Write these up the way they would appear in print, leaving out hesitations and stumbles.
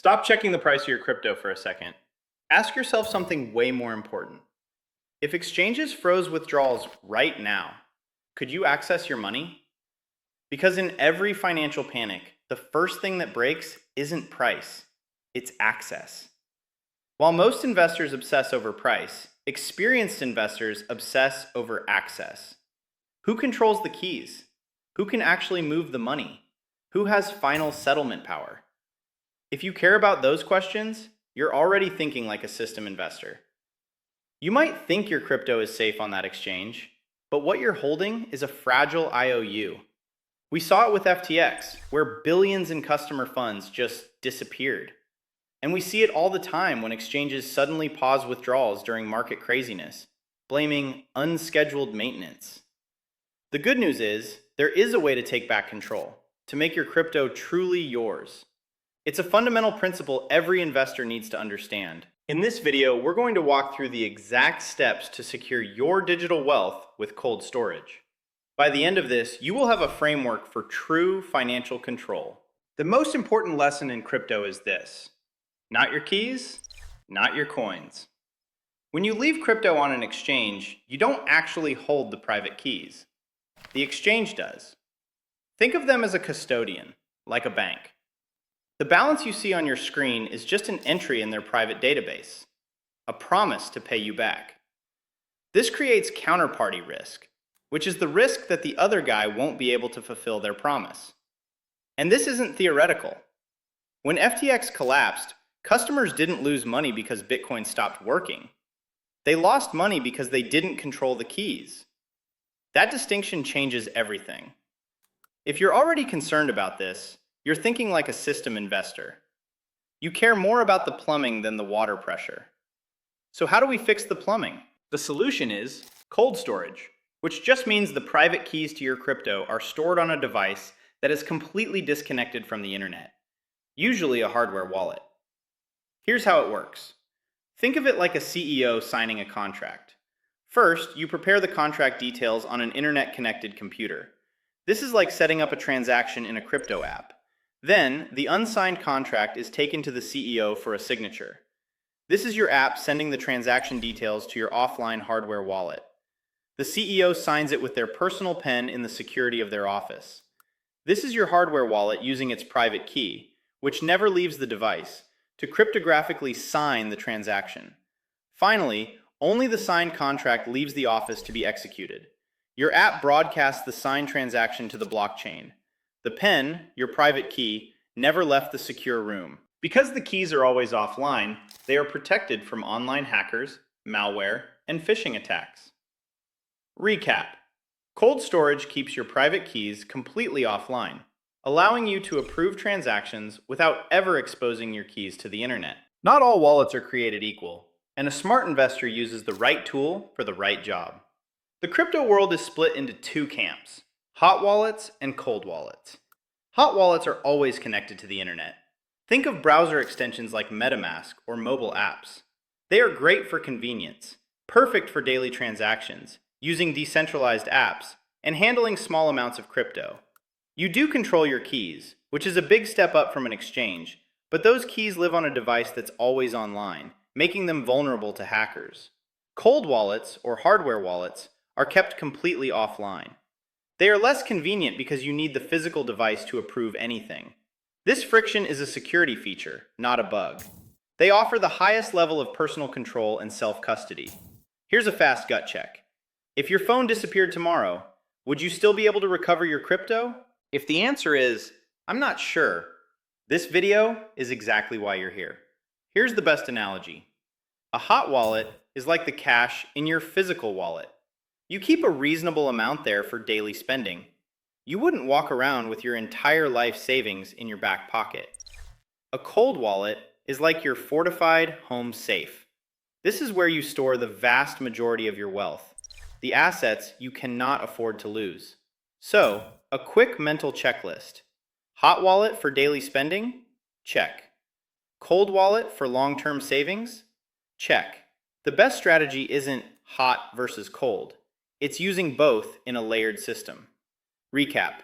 Stop checking the price of your crypto for a second. Ask yourself something way more important. If exchanges froze withdrawals right now, could you access your money? Because in every financial panic, the first thing that breaks isn't price, it's access. While most investors obsess over price, experienced investors obsess over access. Who controls the keys? Who can actually move the money? Who has final settlement power? If you care about those questions, you're already thinking like a system investor. You might think your crypto is safe on that exchange, but what you're holding is a fragile IOU. We saw it with FTX, where billions in customer funds just disappeared. And we see it all the time when exchanges suddenly pause withdrawals during market craziness, blaming unscheduled maintenance. The good news is, there is a way to take back control, to make your crypto truly yours. It's a fundamental principle every investor needs to understand. In this video, we're going to walk through the exact steps to secure your digital wealth with cold storage. By the end of this, you will have a framework for true financial control. The most important lesson in crypto is this: not your keys, not your coins. When you leave crypto on an exchange, you don't actually hold the private keys. The exchange does. Think of them as a custodian, like a bank. The balance you see on your screen is just an entry in their private database, a promise to pay you back. This creates counterparty risk, which is the risk that the other guy won't be able to fulfill their promise. And this isn't theoretical. When FTX collapsed, customers didn't lose money because Bitcoin stopped working. They lost money because they didn't control the keys. That distinction changes everything. If you're already concerned about this, you're thinking like a system investor. You care more about the plumbing than the water pressure. So how do we fix the plumbing? The solution is cold storage, which just means the private keys to your crypto are stored on a device that is completely disconnected from the internet, usually a hardware wallet. Here's how it works. Think of it like a CEO signing a contract. First, you prepare the contract details on an internet-connected computer. This is like setting up a transaction in a crypto app. Then, the unsigned contract is taken to the CEO for a signature. This is your app sending the transaction details to your offline hardware wallet. The CEO signs it with their personal pen in the security of their office. This is your hardware wallet using its private key, which never leaves the device, to cryptographically sign the transaction. Finally, only the signed contract leaves the office to be executed. Your app broadcasts the signed transaction to the blockchain. The pen, your private key, never left the secure room. Because the keys are always offline, they are protected from online hackers, malware, and phishing attacks. Recap. Cold storage keeps your private keys completely offline, allowing you to approve transactions without ever exposing your keys to the internet. Not all wallets are created equal, and a smart investor uses the right tool for the right job. The crypto world is split into two camps: hot wallets and cold wallets. Hot wallets are always connected to the internet. Think of browser extensions like MetaMask or mobile apps. They are great for convenience, perfect for daily transactions, using decentralized apps, and handling small amounts of crypto. You do control your keys, which is a big step up from an exchange, but those keys live on a device that's always online, making them vulnerable to hackers. Cold wallets, or hardware wallets, are kept completely offline. They are less convenient because you need the physical device to approve anything. This friction is a security feature, not a bug. They offer the highest level of personal control and self-custody. Here's a fast gut check. If your phone disappeared tomorrow, would you still be able to recover your crypto? If the answer is, I'm not sure, this video is exactly why you're here. Here's the best analogy. A hot wallet is like the cash in your physical wallet. You keep a reasonable amount there for daily spending. You wouldn't walk around with your entire life savings in your back pocket. A cold wallet is like your fortified home safe. This is where you store the vast majority of your wealth, the assets you cannot afford to lose. So, a quick mental checklist. Hot wallet for daily spending? Check. Cold wallet for long-term savings? Check. The best strategy isn't hot versus cold. It's using both in a layered system. Recap.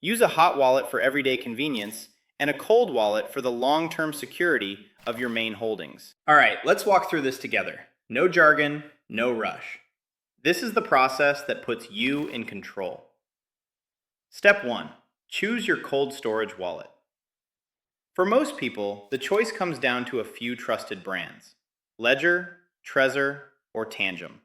Use a hot wallet for everyday convenience and a cold wallet for the long-term security of your main holdings. All right, let's walk through this together. No jargon, no rush. This is the process that puts you in control. Step 1. Choose your cold storage wallet. For most people, the choice comes down to a few trusted brands: Ledger, Trezor, or Tangem.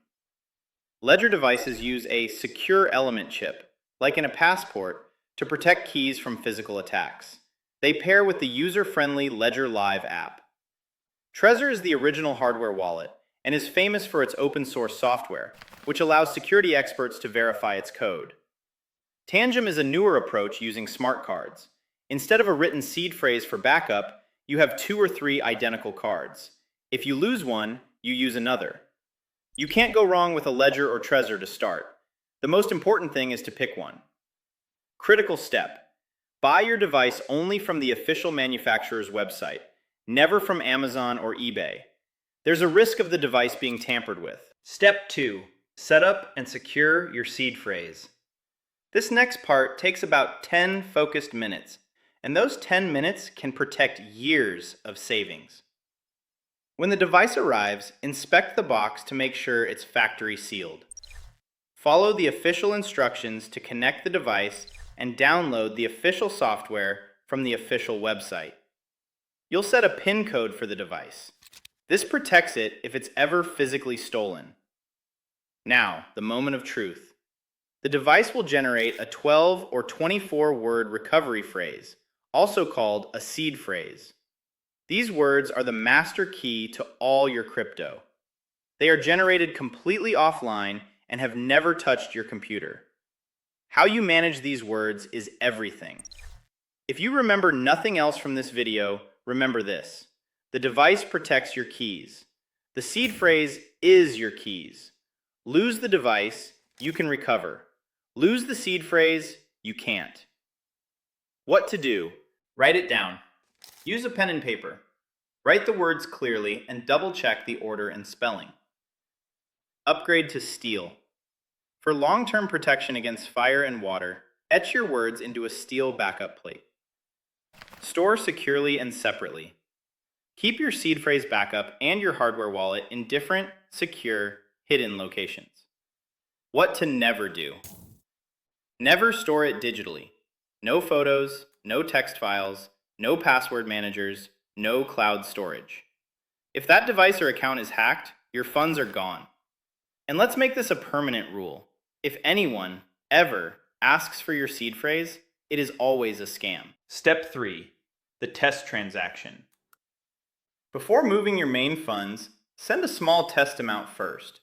Ledger devices use a secure element chip, like in a passport, to protect keys from physical attacks. They pair with the user-friendly Ledger Live app. Trezor is the original hardware wallet and is famous for its open-source software, which allows security experts to verify its code. Tangem is a newer approach using smart cards. Instead of a written seed phrase for backup, you have 2 or 3 identical cards. If you lose one, you use another. You can't go wrong with a Ledger or Trezor to start. The most important thing is to pick one. Critical step: buy your device only from the official manufacturer's website, never from Amazon or eBay. There's a risk of the device being tampered with. Step 2. Set up and secure your seed phrase. This next part takes about 10 focused minutes, and those 10 minutes can protect years of savings. When the device arrives, inspect the box to make sure it's factory sealed. Follow the official instructions to connect the device and download the official software from the official website. You'll set a PIN code for the device. This protects it if it's ever physically stolen. Now, the moment of truth. The device will generate a 12 or 24 word recovery phrase, also called a seed phrase. These words are the master key to all your crypto. They are generated completely offline and have never touched your computer. How you manage these words is everything. If you remember nothing else from this video, remember this: the device protects your keys. The seed phrase is your keys. Lose the device, you can recover. Lose the seed phrase, you can't. What to do? Write it down. Use a pen and paper. Write the words clearly and double-check the order and spelling. Upgrade to steel. For long-term protection against fire and water, etch your words into a steel backup plate. Store securely and separately. Keep your seed phrase backup and your hardware wallet in different, secure, hidden locations. What to never do. Never store it digitally. No photos, no text files, no password managers, no cloud storage. If that device or account is hacked, your funds are gone. And let's make this a permanent rule. If anyone, ever, asks for your seed phrase, it is always a scam. Step 3. The test transaction. Before moving your main funds, send a small test amount first.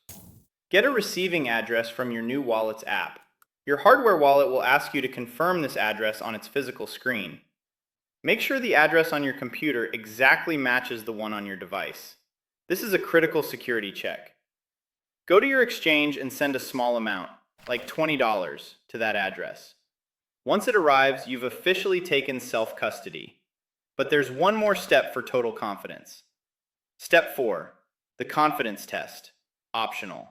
Get a receiving address from your new wallet's app. Your hardware wallet will ask you to confirm this address on its physical screen. Make sure the address on your computer exactly matches the one on your device. This is a critical security check. Go to your exchange and send a small amount, like $20, to that address. Once it arrives, you've officially taken self-custody. But there's one more step for total confidence. Step 4. The confidence test. Optional.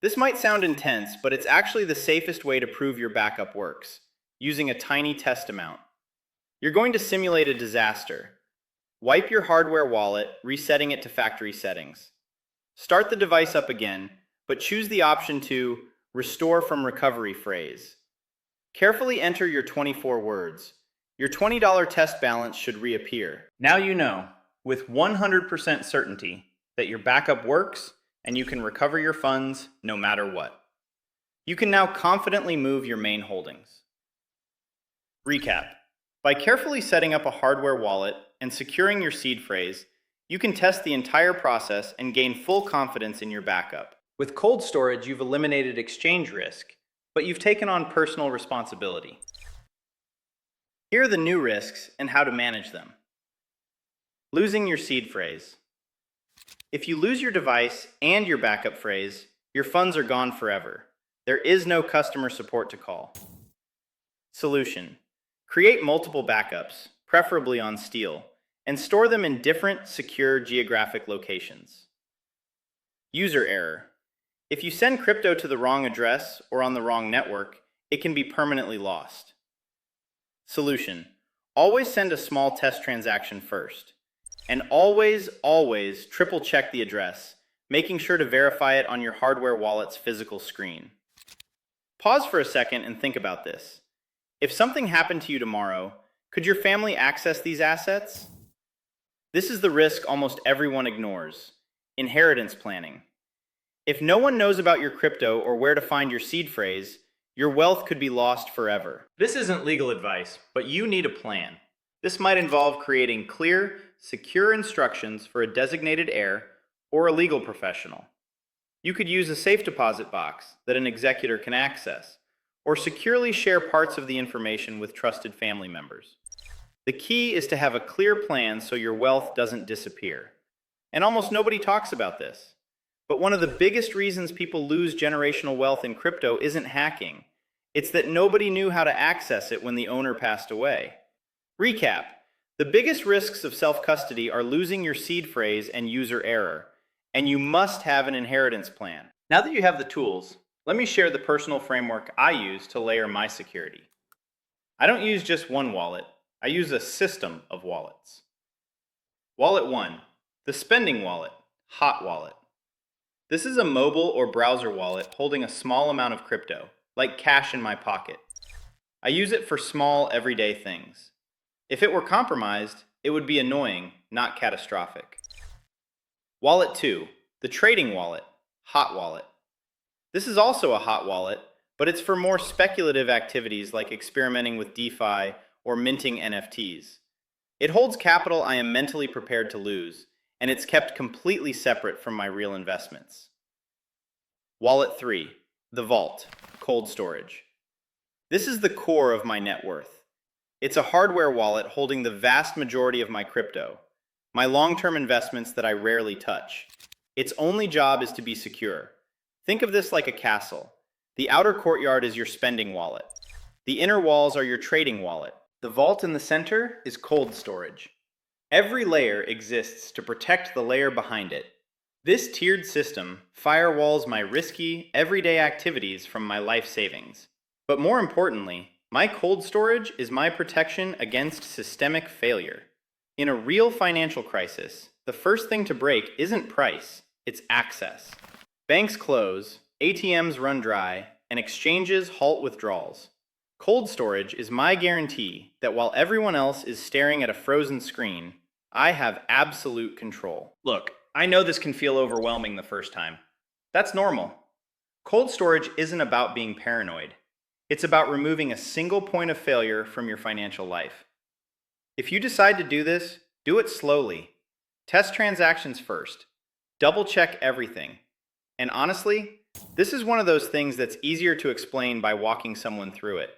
This might sound intense, but it's actually the safest way to prove your backup works, using a tiny test amount. You're going to simulate a disaster. Wipe your hardware wallet, resetting it to factory settings. Start the device up again, but choose the option to restore from recovery phrase. Carefully enter your 24 words. Your $20 test balance should reappear. Now you know, with 100% certainty, that your backup works and you can recover your funds no matter what. You can now confidently move your main holdings. Recap. By carefully setting up a hardware wallet and securing your seed phrase, you can test the entire process and gain full confidence in your backup. With cold storage, you've eliminated exchange risk, but you've taken on personal responsibility. Here are the new risks and how to manage them. Losing your seed phrase. If you lose your device and your backup phrase, your funds are gone forever. There is no customer support to call. Solution. Create multiple backups, preferably on steel, and store them in different, secure geographic locations. User error. If you send crypto to the wrong address or on the wrong network, it can be permanently lost. Solution. Always send a small test transaction first. And always triple check the address, making sure to verify it on your hardware wallet's physical screen. Pause for a second and think about this. If something happened to you tomorrow, could your family access these assets? This is the risk almost everyone ignores: inheritance planning. If no one knows about your crypto or where to find your seed phrase, your wealth could be lost forever. This isn't legal advice, but you need a plan. This might involve creating clear, secure instructions for a designated heir or a legal professional. You could use a safe deposit box that an executor can access, or securely share parts of the information with trusted family members. The key is to have a clear plan so your wealth doesn't disappear. And almost nobody talks about this. But one of the biggest reasons people lose generational wealth in crypto isn't hacking. It's that nobody knew how to access it when the owner passed away. Recap: the biggest risks of self-custody are losing your seed phrase and user error, and you must have an inheritance plan. Now that you have the tools, let me share the personal framework I use to layer my security. I don't use just one wallet, I use a system of wallets. Wallet 1, the spending wallet, hot wallet. This is a mobile or browser wallet holding a small amount of crypto, like cash in my pocket. I use it for small, everyday things. If it were compromised, it would be annoying, not catastrophic. Wallet 2, the trading wallet, hot wallet. This is also a hot wallet, but it's for more speculative activities like experimenting with DeFi or minting NFTs. It holds capital I am mentally prepared to lose, and it's kept completely separate from my real investments. Wallet 3, the vault, cold storage. This is the core of my net worth. It's a hardware wallet holding the vast majority of my crypto, my long-term investments that I rarely touch. Its only job is to be secure. Think of this like a castle. The outer courtyard is your spending wallet. The inner walls are your trading wallet. The vault in the center is cold storage. Every layer exists to protect the layer behind it. This tiered system firewalls my risky, everyday activities from my life savings. But more importantly, my cold storage is my protection against systemic failure. In a real financial crisis, the first thing to break isn't price, it's access. Banks close, ATMs run dry, and exchanges halt withdrawals. Cold storage is my guarantee that while everyone else is staring at a frozen screen, I have absolute control. Look, I know this can feel overwhelming the first time. That's normal. Cold storage isn't about being paranoid. It's about removing a single point of failure from your financial life. If you decide to do this, do it slowly. Test transactions first. Double check everything. And honestly, this is one of those things that's easier to explain by walking someone through it.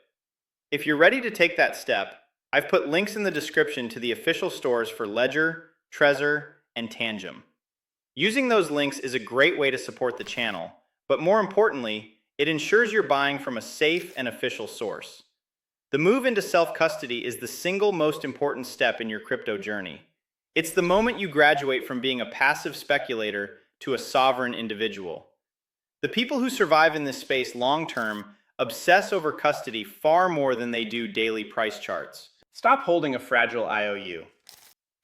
If you're ready to take that step, I've put links in the description to the official stores for Ledger, Trezor, and Tangem. Using those links is a great way to support the channel, but more importantly, it ensures you're buying from a safe and official source. The move into self-custody is the single most important step in your crypto journey. It's the moment you graduate from being a passive speculator to a sovereign individual. The people who survive in this space long-term obsess over custody far more than they do daily price charts. Stop holding a fragile IOU.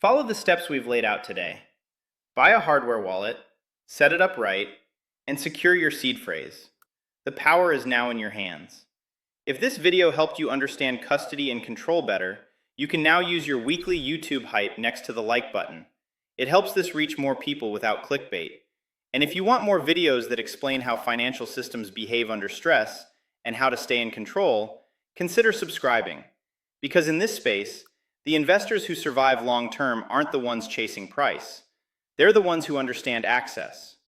Follow the steps we've laid out today. Buy a hardware wallet, set it up right, and secure your seed phrase. The power is now in your hands. If this video helped you understand custody and control better, you can now use your weekly YouTube hype next to the like button. It helps this reach more people without clickbait. And if you want more videos that explain how financial systems behave under stress and how to stay in control, consider subscribing. Because in this space, the investors who survive long-term aren't the ones chasing price. They're the ones who understand access.